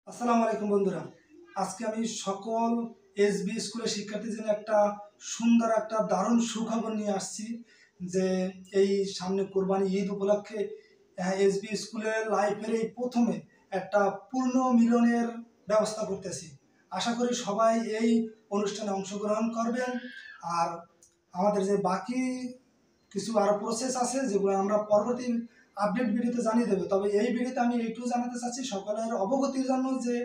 আসসালামু আলাইকুম বন্ধুরা। আজকে আমি সকল এসবি স্কুলের শিক্ষার্থীদের জন্য একটা সুন্দর একটা দারুণ সুখবর নিয়ে আসছি যে এই সামনে কোরবানি ঈদ উপলক্ষে এসবি স্কুলের লাইফের এই প্রথমে একটা পূর্ণ মিলনের ব্যবস্থা করতেছি। আশা করি সবাই এই অনুষ্ঠানে অংশগ্রহণ করবেন। আর আমাদের যে বাকি কিছু আরও প্রসেস আছে যেগুলো আমরা পরবর্তী আপডেট ভিডিওতে জানিয়ে দেবে। তবে এই ভিডিওতে আমি এইটুকু জানাতে চাচ্ছি সকলের অবগতির জন্য যে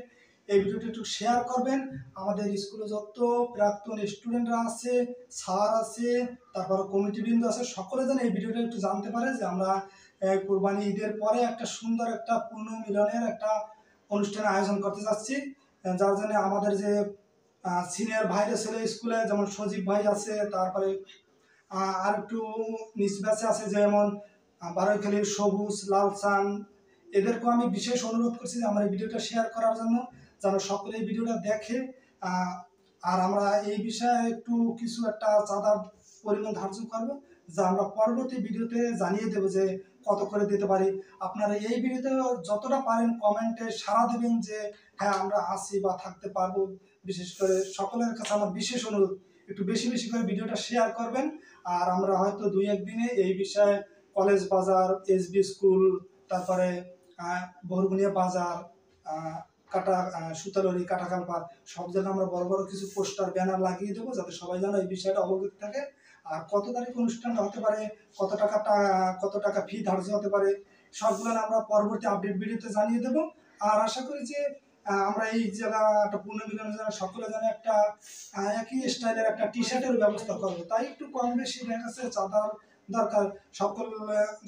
এই ভিডিওটি একটু শেয়ার করবেন। আমাদের স্কুলে যত প্রাক্তন স্টুডেন্টরা আছে, স্যার আছে, তারপর কমিটিবৃন্দ আছে, সকলে যেন এই ভিডিওটা একটু জানতে পারে যে আমরা কোরবানি ঈদের পরে একটা সুন্দর একটা পূর্ণ মিলনের একটা অনুষ্ঠানের আয়োজন করতে যাচ্ছি। যার জন্য আমাদের যে সিনিয়র ভাইরা ছেলে স্কুলে যেমন সজীব ভাই আছে, তারপরে আর একটু নিচ ব্যাচে আছে যেমন বারৈখালীর সবুজ, লালসান, এদেরকেও আমি বিশেষ অনুরোধ করছি যে আমার এই ভিডিওটা শেয়ার করার জন্য, যেন সকলে এই ভিডিওটা দেখে। আর আমরা এই বিষয়ে একটু কিছু একটা চাঁদার পরিমাণ ধার্য করবো, যা আমরা পরবর্তী ভিডিওতে জানিয়ে দেবো যে কত করে দিতে পারি। আপনারা এই ভিডিওতে যতটা পারেন কমেন্টে সাড়া দেবেন যে হ্যাঁ আমরা আসি বা থাকতে পারবো। বিশেষ করে সকলের কাছে আমার বিশেষ অনুরোধ, একটু বেশি বেশি করে ভিডিওটা শেয়ার করবেন। আর আমরা হয়তো 2-1 দিনে এই বিষয়ে কলেজ বাজার, এসবি স্কুল, তারপরে বরগুনিয়া বাজার, কাটা সুতালরি, কাটাকালপাড়, সব জায়গায় আমরা বড় বড় কিছু পোস্টার ব্যানার লাগিয়ে দেবো, যাতে সবাই যেন এই বিষয়টা অবগত থাকে। আর কত তারিখ অনুষ্ঠানটা হতে পারে, কত টাকা ফি ধার্য হতে পারে, সবগুলো আমরা পরবর্তী আপডেট ভিডিওতে জানিয়ে দেবো। আর আশা করি যে আমরা এই জায়গাটা পূর্ণ মিলনের জন্য সকলে যেন একটা একই স্টাইলের একটা টি শার্টের ব্যবস্থা করবো। তাই একটু কম বেশি দেখা যাচ্ছে চাঁদার দরকার।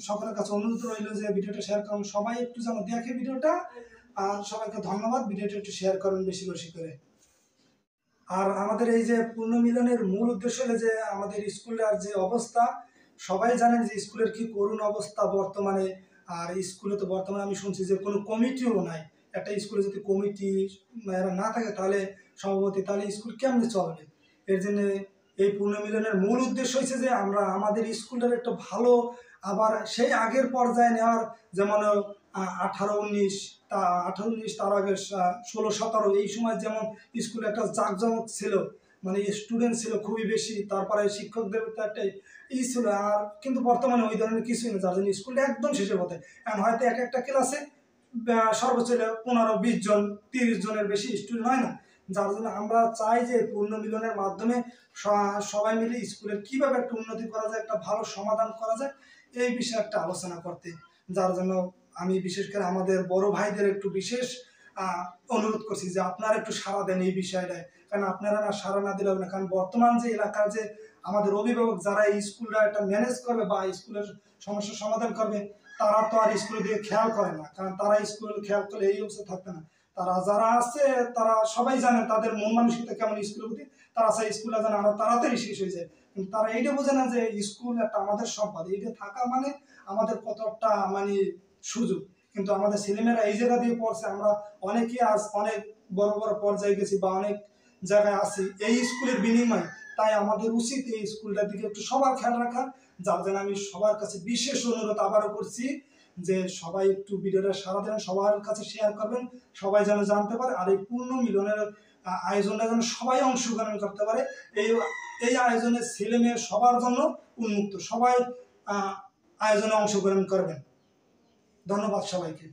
সকলের কাছে অনুরোধ রইল যে ভিডিওটা শেয়ার করুন, সবাই একটু যেন দেখে ভিডিওটা। আর সবাইকে ধন্যবাদ, ভিডিওটা একটু শেয়ার করুন বেশি বেশি করে। আর আমাদের এই যে পূর্ণ মিলনের মূল উদ্দেশ্য হলো যে আমাদের স্কুলের যে অবস্থা, সবাই জানেন যে স্কুলের কি করুণ অবস্থা বর্তমানে। আর স্কুলে তো বর্তমানে আমি শুনছি যে কোনো কমিটিও নাই। একটা স্কুলে যদি কমিটি না থাকে তাহলে সভাপতি, তাহলে স্কুল কেমনে চলবে? এর জন্য এই পূর্ণ মিলনের মূল উদ্দেশ্য হচ্ছে যে আমরা আমাদের স্কুলের একটা ভালো আবার সেই আগের পর্যায়ে নেওয়ার, যেমন 18-19, তার আগে 16-17 এই সময় যেমন স্কুলে একটা জাঁকজমক ছিল, মানে স্টুডেন্ট ছিল খুবই বেশি, তারপরে শিক্ষকদের তো একটা ছিল। আর কিন্তু বর্তমানে ওই ধরনের কিছুই নেই, যার জন্য স্কুলটা একদম শেষের পথে। এখন হয়তো একটা ক্লাসে সর্বোচ্চ 15-20 জন, 30 জনের বেশি স্টুডেন্ট হয় না। যার জন্য আমরা চাই যে পূর্ণ মিলনের মাধ্যমে সবাই মিলে স্কুলের কীভাবে একটা উন্নতি করা যায়, একটা ভালো সমাধান করা যায়, এই বিষয়ে একটা আলোচনা করতে। যার জন্য আমি বিশেষ করে আমাদের বড় ভাইদের একটু বিশেষ অনুরোধ করছি যে আপনারা একটু সাড়া দেন এই বিষয়টায়। কারণ আপনারা না সাড়া না দিলে হবে না। কারণ বর্তমান যে এলাকার যে আমাদের অভিভাবক যারা এই স্কুলটা একটা ম্যানেজ করবে বা স্কুলের সমস্যার সমাধান করবে, তারা তো আর স্কুলের দিকে খেয়াল করে না। কারণ তারা স্কুল খেয়াল করলে এই অবস্থা থাকবে না। তারা যারা আছে তারা সবাই জানে তাদের মন মানসিকতা কেমন স্কুলের প্রতি। তারা চাই স্কুলটা যেন আরো তাড়াতাড়ি শেষ হয়ে যায়। কিন্তু তারা এইটা বোঝে না যে স্কুল একটা আমাদের সম্পদ, এইটা থাকা মানে আমাদের কতটা মানে সুযোগ। কিন্তু আমাদের ছেলেমেয়েরা এই জায়গা দিয়ে পড়ছে, আমরা অনেকেই আজ অনেক বড় বড় পর্যায়ে গেছি বা অনেক জায়গায় আছি এই স্কুলের বিনিময়ে। তাই আমাদের উচিত এই স্কুলটার দিকে একটু সবার খেয়াল রাখা। যার জন্য আমি সবার কাছে বিশেষ অনুরোধ আবারও করছি যে সবাই একটু ভিডিওটা সারা দেন, সবার কাছে শেয়ার করবেন, সবাই যেন জানতে পারে। আর এই পূর্ণ মিলনের আয়োজনটা যেন সবাই অংশগ্রহণ করতে পারে। এই আয়োজনের ছেলে মেয়ে সবার জন্য উন্মুক্ত, সবাই আয়োজনে অংশগ্রহণ করবেন। ধন্যবাদ সবাইকে।